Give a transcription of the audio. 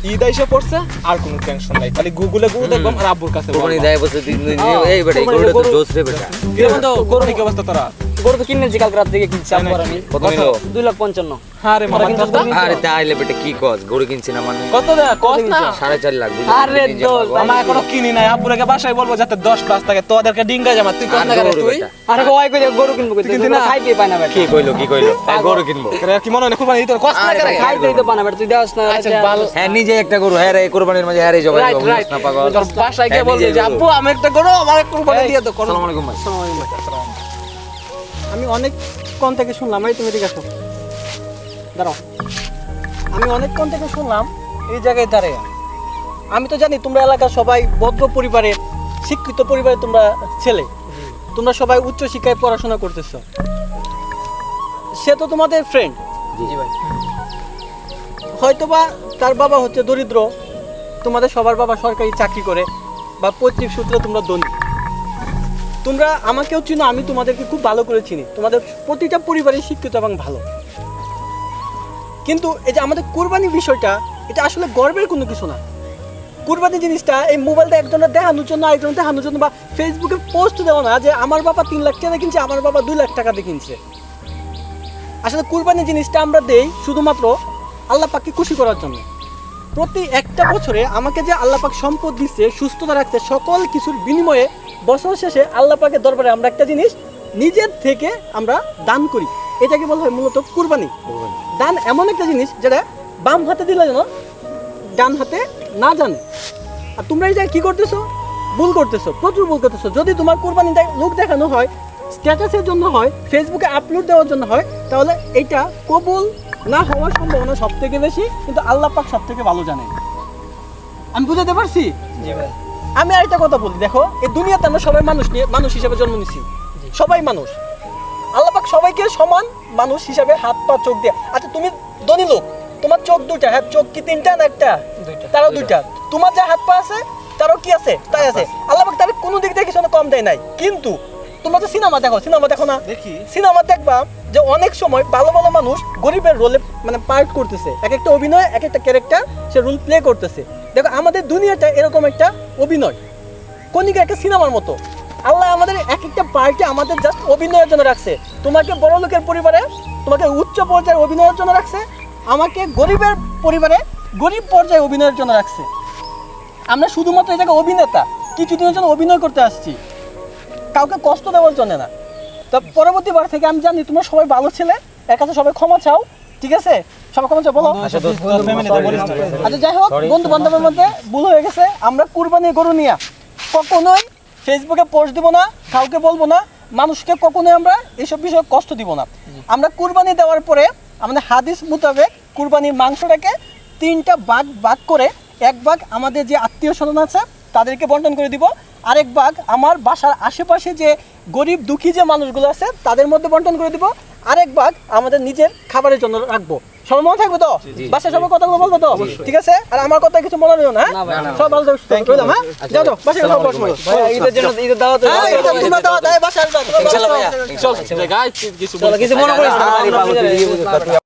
ঈদ এসে পড়ছে আর কোনো টেনশন নাই, খালি গুগলে দেখবো আর আব্বুর কাছে কোরবানি দেয় বসে এই বেটা গরুটা তো জোস রে বেটা। কি বন্ধু কোরবানি কি অবস্থা তোরা? গরু তো কিনেছি কাল রাত থেকে কিনছি আব্বার আমি। কত নিল? 2,55,000। আরে মামা আরে তাইলে বেটা কি কস গরু কিনছি না মানে কত দেয়া কস না 4.5 লাখ। আরে দোল মামা এখনো কিনি নাই, আব্বুরাকে বাসায় বলবো যাতে 10+ থাকে, তোদেরকে ডিঙ্গা জামা তুই কত না করে তুই। আরে কই কই গরু কিনবো কই তুই না খাইতে পায় না বেটা। কি কইলো গরু কিনবো কি মনে হয় কুরবানি তোর কস না করে খাইতেই তো পায় না বেটা, তুই দেওস না। আচ্ছা ভালো, হ্যাঁ নিজে একটা গরু হ্যাঁ রে কুরবানির মাঝে হ্যাঁ রে জবাই করব না পাগল। তোর বাসায় গিয়ে বলবি যে আব্বু আমি একটা গরু আমার কুরবানি দিয়ে দাও। আসসালামু আলাইকুম ভাই। আমি অনেক কোন থেকে শুনলাম, এই তুমি ঠিক আছো দাঁড়াও, আমি অনেকক্ষণ থেকে শুনলাম এই জায়গায় দাঁড়িয়ে। আমি তো জানি তোমরা এলাকার সবাই ভদ্র পরিবারের শিক্ষিত পরিবারের তোমরা ছেলে, তোমরা সবাই উচ্চ শিক্ষায় পড়াশোনা করতেছো। সে তো তোমাদের ফ্রেন্ড, জি ভাই। হয়তোবা তার বাবা হচ্ছে দরিদ্র, তোমাদের সবার বাবা সরকারি চাকরি করে বা পৈতৃক সূত্রে তোমরা ধনী। তোমরা আমাকেও চিনো, আমি তোমাদেরকে খুব ভালো করে চিনি, তোমাদের প্রতিটা পরিবারই শিক্ষিত এবং ভালো। কিন্তু এই যে আমাদের কুরবানি বিষয়টা, এটা আসলে গর্বের কোনো কিছু না। কুরবানি জিনিসটা এই মোবাইলটা একজনের দেখানোর জন্য আরেকজনের দেখানোর জন্য বা ফেসবুকে পোস্ট দেওয়া না যে আমার বাবা 3 লাখ টাকা কিনছে, আমার বাবা 2 লাখ টাকা দিয়ে কিনছে। আসলে কুরবানি জিনিসটা আমরা দেই শুধুমাত্র আল্লাহ পাককে খুশি করার জন্য। প্রতি একটা বছরে আমাকে যে আল্লাহ পাক সম্পদ দিচ্ছে, সুস্থতা রাখছে, সকল কিছুর বিনিময়ে বছর শেষে আল্লাহ পাকের দরবারে আমরা একটা জিনিস নিজের থেকে আমরা দান করি, এটাকে বলা হয় মূলত কুরবানি। দান এমন একটা জিনিস যেটা বাম হাতে দিলে যেন ডান হাতে না জানে। আর তোমরা এই জায়গায় কী করতেছো? ভুল করতেছো, প্রচুর ভুল করতেছো। যদি তোমার কুরবানি লোক দেখানো হয়, স্ট্যাটাসের জন্য হয়, ফেসবুকে আপলোড দেওয়ার জন্য হয়, তাহলে এইটা কবুল না হওয়ার সম্ভাবনা সব থেকে বেশি, কিন্তু আল্লাহ পাক সব থেকে ভালো জানেন। আমি বুঝাতে পারছি? আমি আরেকটা কথা বলি, দেখো এই দুনিয়াতে আমরা সবাই মানুষ হিসেবে জন্ম নিছি, সবাই মানুষ। আল্লাহ পাক সবাইকে সমান মানুষ হিসেবে হাত পা চোখ দিয়ে। আচ্ছা তুমি ধনী লোক, তোমার চোখ 2টা, হ্যাঁ চোখ কি 3টা না একটা? তারও 2টা। তোমার যা হাত পা আছে তারও কি আছে? তাই আছে। আল্লাহ পাক তার কোনো দিক থেকে কিছু কম দেয় নাই। কিন্তু তোমরা তো সিনেমা দেখো না? দেখি সিনেমা দেখবা যে অনেক সময় ভালো ভালো মানুষ গরিবের রোলে মানে পার্ট করতেছে, এক একটা অভিনয় এক একটা ক্যারেক্টার সে রোল প্লে করতেছে। দেখো আমাদের দুনিয়াটা এরকম একটা অভিনয়, কোনিকা একটা সিনেমার মতো। আল্লাহ আমাদের এক একটা পার্টে আমাদের জাস্ট অভিনয়ের জন্য রাখছে। তোমাকে বড় লোকের পরিবারে তোমাকে উচ্চ পর্যায়ে অভিনয়ের জন্য রাখছে, আমাকে গরিবের পরিবারে গরিব পর্যায়ে অভিনয়ের জন্য রাখছে। আমরা শুধুমাত্র এই জায়গায় অভিনেতা, কিছুদিনের জন্য অভিনয় করতে আসছি, কাউকে কষ্ট দেওয়ার জন্য না। তো পরবর্তীবার থেকে আমি জানি তোমরা সবাই ভালো ছেলে, এর কাছে সবাই ক্ষমা চাও, ঠিক আছে? সবাই ক্ষমা চাও বলো। আচ্ছা যাই হোক, বন্ধু বান্ধবের মধ্যে ভুল হয়ে গেছে। আমরা কুরবানি গরু নিয়ে কখনোই ফেসবুকে পোস্ট দিব না, কাউকে বলবো না, মানুষকে কখনোই আমরা এইসব বিষয়ে কষ্ট দিব না। আমরা কুরবানি দেওয়ার পরে আমাদের হাদিস মোতাবেক কুরবানির মাংসটাকে 3টা ভাগ করে, এক ভাগ আমাদের যে আত্মীয় স্বজন আছে তাদেরকে বন্টন করে দিব, আরেক ভাগ আমার বাসার আশেপাশে যে গরিব দুঃখী যে মানুষগুলো আছে তাদের মধ্যে বন্টন করে দিব, আরেক ভাগ আমাদের নিজের খাবারের জন্য রাখবো। সবাই মনে থাকবে তো? বাসায় সবাই কথাগুলো বলবো তো? ঠিক আছে? আর আমার কথা কিছু মনে নেই না? সব ভালো থাকবে, হ্যাঁ যাও যাও বাসায় সব সময় ঈদের জন্য ঈদের দাওয়াত, হ্যাঁ ঈদের তোমরা দাওয়াত বাসায় ইনশাআল্লাহ ভাইয়া। চল গাইস কিছু মনে করিস না।